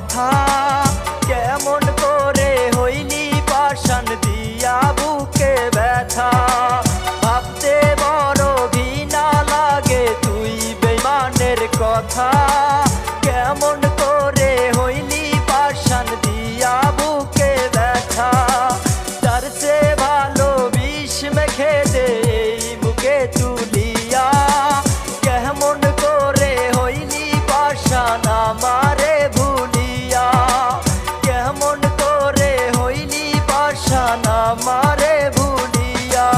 কথা কেমন করে হইলি পাষাণ দিয়া বুকে ব্যথা ভাবতে বড় ঘৃণা লাগে তুই বেঈমানের কথা কেমন করে হইলি পাষাণ দিয়া বুকে ব্যথা তার চেয়ে ভালো বিষ মেখে দে এই বুকে তুলিয়া কেমন করে হইলি পাষাণ আমারে ভুলিয়া কেমন করে হইলি পাষাণ আমারে ভুলিয়া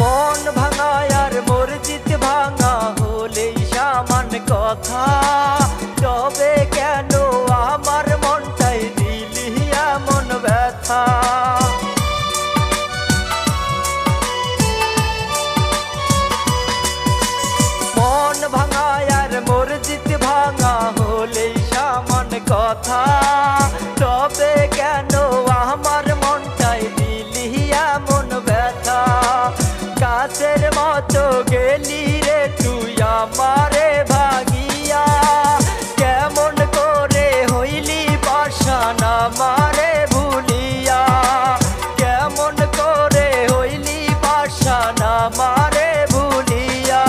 মন ভাঙা আর মসজিদ ভাঙা হলেই সামান কথা তবে কেন আমার মনটাই দিলি এমন ব্যথা মন ভাঙা আর মসজিদ ভাঙা হলেই সামান কথা তবে কেন আমার মনটাই দিলি এমন ব্যথা কাছের মতো গেলি রে তুই আমারে ভাগিয়া কেমন করে হইলি পাষাণ আমারে ভুলিয়া কেমন করে হইলি পাষাণ আমারে ভুলিয়া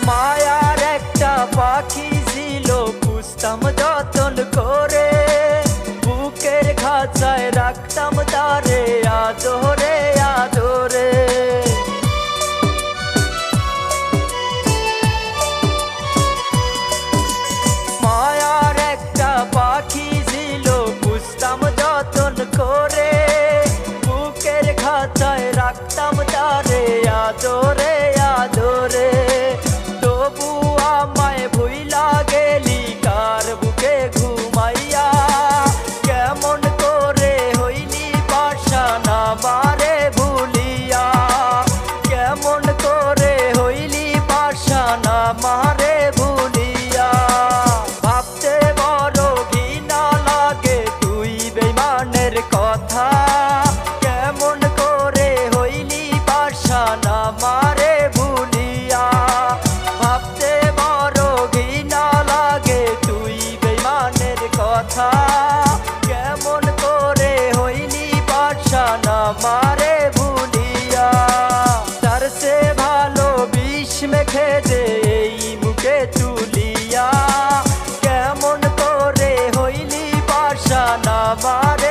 মায়ার একটা পাখি ছিল পুষতাম যতন করে বুকের খাঁচায় রাখতাম তারে আদরে আদরে মায়ার একটা পাখি ছিল পুষতাম যতন করে বুকের খাঁচায় রাখতাম তারে আদরে আদরে তবু আমায় ভুইলা গেলি কার বুকে ঘুমাইয়া কেমন করে হইলি পাষাণ আমারে ভুলিয়া কেমন করে হইলি পাষাণ আমারে ভুলিয়া ভাবতে বড় ঘৃণা লাগে তুই বেঈমানের কথা কেমন করে হইলি পাষাণ আমারে ভুলিয়া ভাবতে বড় ঘৃণা লাগে তুই বেঈমানের কথা কেমন করে হইলি পাষাণ আমারে ভুলিয়া তার চেয়ে ভালো বিষ মেখে দে এই মুখে তুলিয়া কেমন করে হইলি পাষাণ আমারে